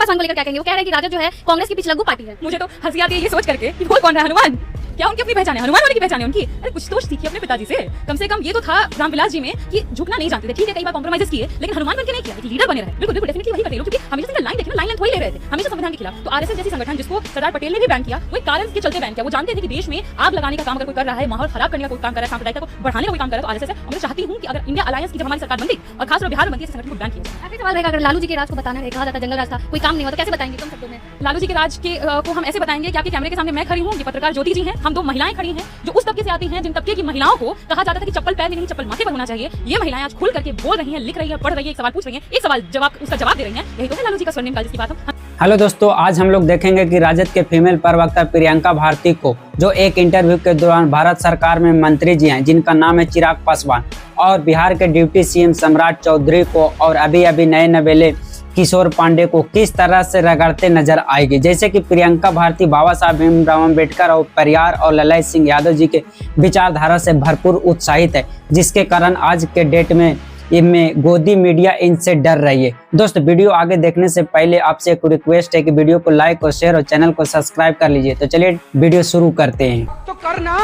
पासवान को लेकर क्या कहेंगे? वो कह रहे हैं कि राजद जो है कांग्रेस की पिछलग्गू पार्टी है। मुझे तो हंसी आती है ये सोच करके कि वो कौन रहा हनुमान। क्या उनकी अपनी पहचान है? हनुमान होने की पहचान है उनकी? अरे कुछ तो सीखिए अपने पिताजी से। कम से कम ये तो था रामविलास जी में कि झुकना नहीं जानते थे। ठीक है, कई बार कॉम्प्रोमाइज किए, लेकिन हनुमान बनके नहीं किया, एक लीडर बने रहे। बिल्कुल बिल्कुल डेफिनेटली वही करते लोग, क्योंकि हमेशा से लाइन देखिए ना, लाइन लेंथ वही ले रहे थे हमेशा संविधान के खिलाफ। तो आरएसएस जैसी संगठन जिसको सरदार पटेल ने भी बैन किया, वो एक कारण के चलते बैन किया। वो जानते थे कि देश में आग लगाने का काम अगर कोई कर रहा है, माहौल खराब करने का कोई काम कर रहा है, सांप्रदायिकता को बढ़ाने का कोई काम कर रहा है, तो आरएसएस है। मैं चाहती हूं कि अगर इंडिया अलायंस की जब हमारी सरकार बनती और खासकर बिहार में बनती है, संगठन को बैन किया जाए। आखिरी सवाल रहेगा, अगर लालू जी के राज को बताना है, कहा जाता जंगल राज था, कोई काम नहीं हुआ, तो कैसे बताएंगे तुम शब्दों में? लालू जी के राज के को हम ऐसे बताएंगे कि आपके कैमरे के सामने मैं खड़ी हूँ, ये पत्रकार ज्योति जी हैं, हम दो महिलाएं खड़ी हैं जो उस तबके से आती हैं जिन तबके की महिलाओं को कहा जाता था कि चप्पल पैर में नहीं चप्पल माथे पर होना चाहिए। ये महिलाएं आज खुल करके बोल रही हैं, लिख रही हैं, पढ़ रही हैं, एक सवाल पूछ रही हैं, एक सवाल जवाब उसका जवाब दे रही हैं। यही तो है लालू जी का स्वर्णिम काल जिसकी बात हम। हेलो दोस्तों, आज हम लोग देखेंगे कि राजद के फीमेल प्रवक्ता प्रियंका भारती को, जो एक इंटरव्यू के दौरान भारत सरकार में मंत्री जी हैं जिनका नाम है चिराग पासवान, और बिहार के डिप्टी सीएम सम्राट चौधरी को और अभी नए नवेले किशोर पांडे को किस तरह से रगड़ते नजर आएगी। जैसे कि प्रियंका भारती बाबा साहब भीमराव अम्बेडकर और परियार और ललाई सिंह यादव जी के विचारधारा से भरपूर उत्साहित है, जिसके कारण आज के डेट में इनमें गोदी मीडिया इनसे डर रही है। दोस्त, वीडियो आगे देखने से पहले आपसे एक रिक्वेस्ट है कि वीडियो को लाइक और शेयर और चैनल को सब्सक्राइब कर लीजिए। तो चलिए वीडियो शुरू करते हैं। तो करना।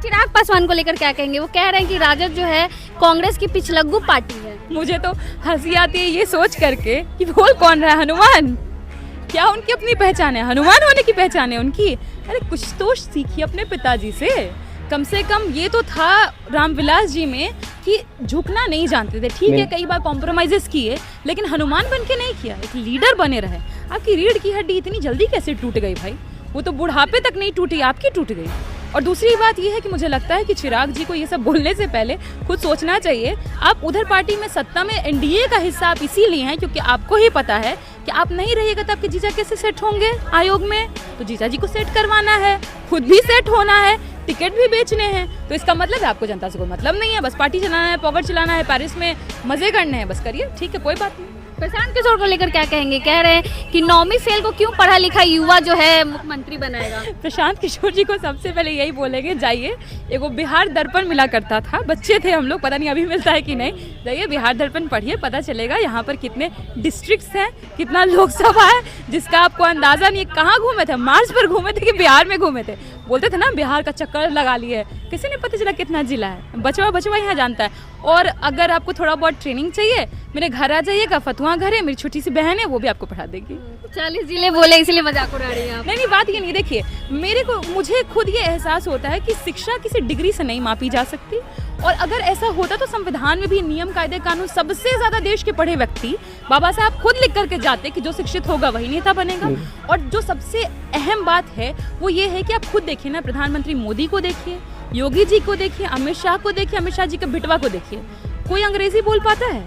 चिराग पासवान को लेकर क्या कहेंगे? वो कह रहे हैं कि राजद जो है कांग्रेस की पिछलग्गू पार्टी है। मुझे तो हंसी आती है ये सोच करके कि बोल कौन रहा है? हनुमान। क्या उनकी अपनी पहचान है? हनुमान होने की पहचान है उनकी? अरे कुछ तो सीखिए अपने पिताजी से। कम ये तो था रामविलास जी में कि झुकना नहीं जानते थे। ठीक है, कई बार कॉम्प्रोमाइजेस किए, लेकिन हनुमान बन के नहीं किया, एक लीडर बने रहे। आपकी रीढ़ की हड्डी इतनी जल्दी कैसे टूट गई भाई? वो तो बुढ़ापे तक नहीं टूटी, आपकी टूट गई। और दूसरी बात यह है कि मुझे लगता है कि चिराग जी को ये सब बोलने से पहले खुद सोचना चाहिए। आप उधर पार्टी में सत्ता में एनडीए का हिस्सा आप इसीलिए हैं क्योंकि आपको ही पता है कि आप नहीं रहिएगा तो आपके जीजा कैसे सेट होंगे आयोग में। तो जीजा जी को सेट करवाना है, खुद भी सेट होना है, टिकट भी बेचने हैं। तो इसका मतलब है आपको जनता से कोई मतलब नहीं है, बस पार्टी चलाना है, पॉकेट चलाना है, पेरिस में मजे करने हैं, बस करिए। ठीक है, कोई बात नहीं। प्रशांत किशोर को लेकर क्या कहेंगे? कह रहे हैं कि 9वीं फेल को क्यों पढ़ा लिखा युवा जो है मुख्यमंत्री बनाएगा। प्रशांत किशोर जी को सबसे पहले यही बोलेंगे, जाइए, एगो बिहार दर्पण मिला करता था, बच्चे थे हम लोग, पता नहीं अभी मिलता है कि नहीं। जाइए बिहार दर्पण पढ़िए, पता चलेगा यहाँ पर कितने डिस्ट्रिक्ट्स हैं, कितना लोकसभा है, जिसका आपको अंदाजा नहीं है। कहाँ घूमे थे? मार्च पर घूमे थे कि बिहार में घूमे थे? बोलते थे ना बिहार का चक्कर लगा लिए, किसी ने पता चला कितना जिला है। बचवा यहाँ जानता है। और अगर आपको थोड़ा बहुत ट्रेनिंग चाहिए, मेरे घर आ जाइएगा, फतुहा घर है, मेरी छोटी सी बहन है, वो भी आपको पढ़ा देगी। 40 जिले बोले इसलिए मजाक उड़ा रही हैं आप। नहीं, बात ये नहीं। देखिए, मुझे खुद ये एहसास होता है कि शिक्षा किसी डिग्री से नहीं मापी जा सकती। और अगर ऐसा होता तो संविधान में भी नियम कायदे कानून सबसे ज्यादा देश के पढ़े व्यक्ति बाबा साहब खुद लिख करके जाते कि जो शिक्षित होगा वही नेता बनेगा। और जो सबसे अहम बात है वो ये है कि आप खुद देखिए ना, प्रधानमंत्री मोदी को देखिए, योगी जी को देखिए, अमित शाह को देखिए, अमित शाह जी के बिटवा को देखिए, कोई अंग्रेजी बोल पाता है?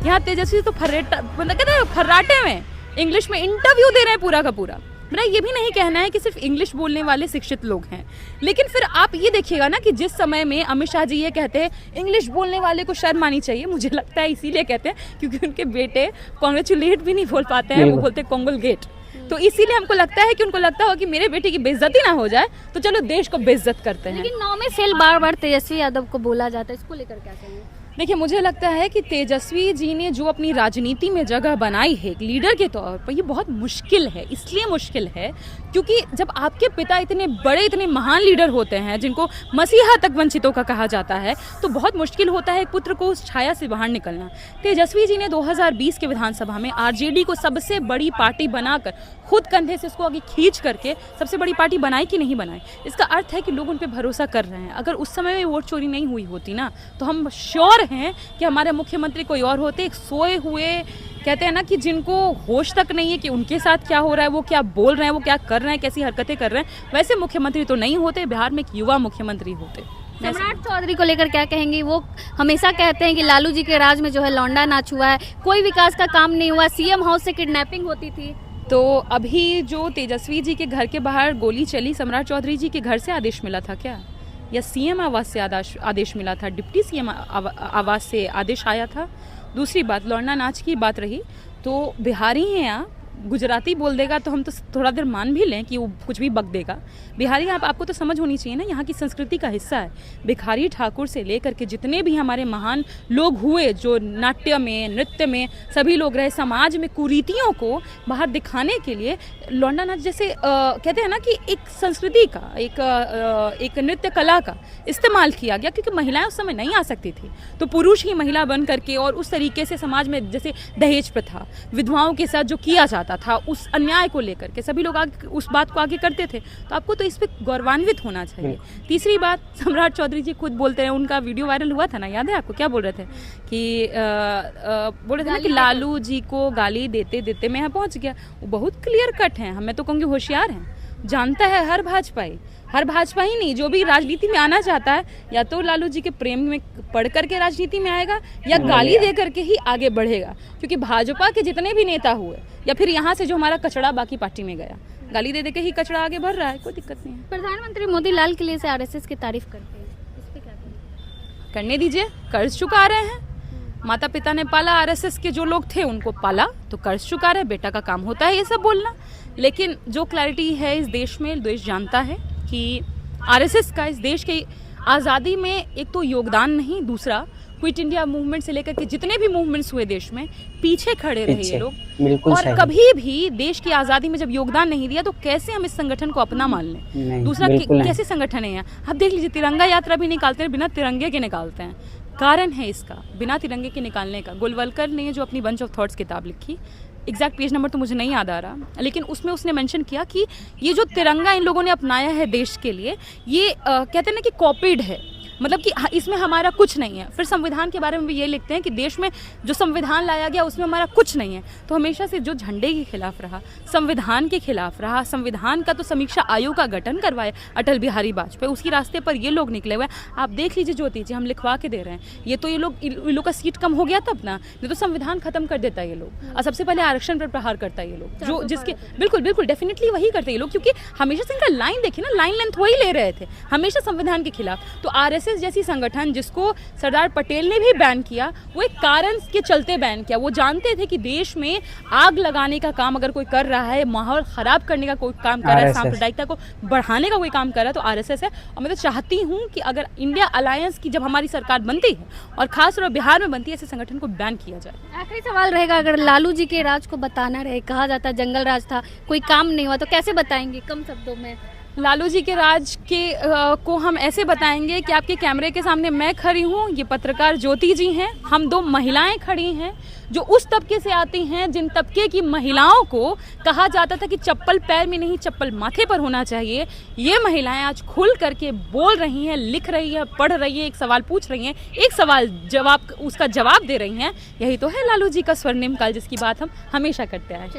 यहाँ तेजस्वी तो फर्राटे में इंग्लिश में इंटरव्यू दे रहे हैं पूरा का पूरा। मेरा ये भी नहीं कहना है कि सिर्फ इंग्लिश बोलने वाले शिक्षित लोग हैं, लेकिन फिर आप ये देखिएगा ना कि जिस समय में अमित शाह जी ये कहते हैं इंग्लिश बोलने वाले को शर्म आनी चाहिए, मुझे लगता है इसीलिए कहते हैं क्योंकि उनके बेटे कांग्रेचुलेट भी नहीं बोल पाते हैं, वो बोलते कॉन्ग्रेचुलेट। तो इसीलिए हमको लगता है कि उनको लगता हो कि मेरे बेटे की बेइज्जती ना हो जाए, तो चलो देश को बेइज्जत करते हैं। लेकिन 9 में फेल बार तेजस्वी यादव को बोला जाता है, इसको लेकर क्या कहेंगे? देखिए, मुझे लगता है कि तेजस्वी जी ने जो अपनी राजनीति में जगह बनाई है एक लीडर के तौर पर, ये बहुत मुश्किल है। इसलिए मुश्किल है क्योंकि जब आपके पिता इतने बड़े, इतने महान लीडर होते हैं जिनको मसीहा तक वंचितों का कहा जाता है, तो बहुत मुश्किल होता है एक पुत्र को उस छाया से बाहर निकलना। तेजस्वी जी ने 2020 के विधानसभा में आरजेडी को सबसे बड़ी पार्टी बनाकर खुद कंधे से उसको आगे खींच करके सबसे बड़ी पार्टी बनाई कि नहीं बनाई। इसका अर्थ है कि लोग उन पर भरोसा कर रहे हैं। अगर उस समय में वोट चोरी नहीं हुई होती ना, तो हम श्योर हैं कि हमारे मुख्यमंत्री कोई और होते। एक सोए हुए, कहते हैं ना कि जिनको होश तक नहीं है कि उनके साथ क्या हो रहा है, वो क्या बोल रहे हैं, वो क्या कर रहे हैं, कैसी हरकतें कर रहे हैं, वैसे मुख्यमंत्री तो नहीं होते। बिहार में एक युवा मुख्यमंत्री होते। सम्राट चौधरी को लेकर क्या कहेंगे? वो हमेशा कहते हैं कि लालू जी के राज में जो है लौंडा नाच हुआ है, कोई विकास का काम नहीं हुआ, सीएम हाउस से किडनैपिंग होती थी। तो अभी जो तेजस्वी जी के घर के बाहर गोली चली, सम्राट चौधरी जी के घर से आदेश मिला था क्या, या सीएम आवास से आदेश मिला था? डिप्टी सीएम आवास से आदेश आया था। दूसरी बात, लौंडा नाच की बात रही तो बिहारी हैं आप, गुजराती बोल देगा तो हम तो थोड़ा देर मान भी लें कि वो कुछ भी बक देगा। बिहारी आपको तो समझ होनी चाहिए ना, यहाँ की संस्कृति का हिस्सा है। भिखारी ठाकुर से लेकर के जितने भी हमारे महान लोग हुए, जो नाट्य में, नृत्य में सभी लोग रहे, समाज में कुरीतियों को बाहर दिखाने के लिए लौंडा नाच जैसे कहते हैं ना कि एक संस्कृति का, एक नृत्य कला का इस्तेमाल किया गया, क्योंकि महिलाएं उस समय नहीं आ सकती थी। तो पुरुष ही महिला बन करके और उस तरीके से समाज में जैसे दहेज प्रथा, विधवाओं के साथ जो किया जाता था, उस अन्याय को लेकर के सभी लोग आगे उस बात को आगे करते थे। तो आपको तो इस पर गौरवान्वित होना चाहिए। तीसरी बात, सम्राट चौधरी जी खुद बोलते हैं, उनका वीडियो वायरल हुआ था ना, याद है आपको? क्या बोल रहे थे कि बोल रहे थे ना कि लालू जी को गाली देते देते मैं यहाँ पहुँच गया। वो बहुत क्लियर कट हैं, मैं तो कहूँगी होशियार हैं, जानता है हर भाजपा ही नहीं, जो भी राजनीति में आना चाहता है या तो लालू जी के प्रेम में पढ़ करके राजनीति में आएगा या गाली दे करके ही आगे बढ़ेगा। क्योंकि भाजपा के जितने भी नेता हुए या फिर यहाँ से जो हमारा कचड़ा बाकी पार्टी में गया, गाली दे के ही कचड़ा आगे बढ़ रहा है, कोई दिक्कत नहीं है। प्रधानमंत्री मोदी लाल किले से आरएसएस की तारीफ करते हैं, इस पे क्या कहेंगे? करने दीजिए, कर्ज चुका रहे हैं। माता पिता ने पाला, आरएसएस के जो लोग थे उनको पाला, तो कर्ज चुका रहे, बेटा का काम होता है ये सब बोलना। लेकिन जो क्लैरिटी है इस देश में, देश जानता है कि आरएसएस का इस देश की आज़ादी में एक तो योगदान नहीं, दूसरा क्विट इंडिया मूवमेंट से लेकर के जितने भी मूवमेंट्स हुए देश में, पीछे खड़े रहे ये लोग। बिल्कुल और सही। कभी भी देश की आज़ादी में जब योगदान नहीं दिया तो कैसे हम इस संगठन को अपना मान लें? दूसरा कैसे संगठन है? आप देख लीजिए, तिरंगा यात्रा भी निकालते हैं, बिना तिरंगे के निकालते हैं। कारण है इसका बिना तिरंगे के निकालने का। गोलवलकर ने जो अपनी बंच ऑफ थॉट्स किताब लिखी, एग्जैक्ट पेज नंबर तो मुझे नहीं याद आ रहा, लेकिन उसमें उसने मेंशन किया कि ये जो तिरंगा इन लोगों ने अपनाया है देश के लिए, ये कहते हैं ना कि कॉपीड है, मतलब कि इसमें हमारा कुछ नहीं है। फिर संविधान के बारे में भी ये लिखते हैं कि देश में जो संविधान लाया गया उसमें हमारा कुछ नहीं है। तो हमेशा से जो झंडे के खिलाफ रहा, संविधान के खिलाफ रहा, संविधान का तो समीक्षा आयोग का गठन करवाए अटल बिहारी वाजपेयी, उसी रास्ते पर ये लोग निकले हुए। आप देख लीजिए ज्योति जी, हम लिखवा के दे रहे हैं, ये तो ये लोग का सीट कम हो गया तब ना, ये तो संविधान खत्म कर देता है ये लोग। और सबसे पहले आरक्षण पर प्रहार करता है ये लोग, जो जिसके बिल्कुल डेफिनेटली वही करते हैं ये लोग, क्योंकि हमेशा से इनका लाइन देखिए ना, लाइन लेंथ वही ले रहे थे हमेशा संविधान के खिलाफ। तो आरएसएस जैसी संगठन जिसको सरदार पटेल ने भी बैन किया, वो एक कारण के चलते बैन किया। वो जानते थे कि देश में आग लगाने का काम अगर कोई कर रहा है, माहौल खराब करने का कोई काम कर रहा है, सांप्रदायिकता को बढ़ाने का कोई काम कर रहा है, तो आरएसएस है। और मैं तो चाहती हूँ कि अगर इंडिया अलायंस की जब हमारी सरकार बनती है और खासतौर बिहार में बनती है, ऐसे संगठन को बैन किया जाए। आखिरी सवाल रहेगा, अगर लालू जी के राज को बताना रहे, कहा जाता है जंगल राज था, कोई काम नहीं हुआ, तो कैसे बताएंगे कम शब्दों में? लालू जी के राज के को हम ऐसे बताएंगे कि आपके कैमरे के सामने मैं खड़ी हूँ, ये पत्रकार ज्योति जी हैं, हम दो महिलाएं खड़ी हैं जो उस तबके से आती हैं जिन तबके की महिलाओं को कहा जाता था कि चप्पल पैर में नहीं, चप्पल माथे पर होना चाहिए। ये महिलाएं आज खुल करके बोल रही हैं, लिख रही हैं, पढ़ रही हैं, एक सवाल पूछ रही हैं, एक सवाल जवाब उसका जवाब दे रही हैं। यही तो है लालू जी का स्वर्णिम काल, जिसकी बात हम हमेशा करते आए।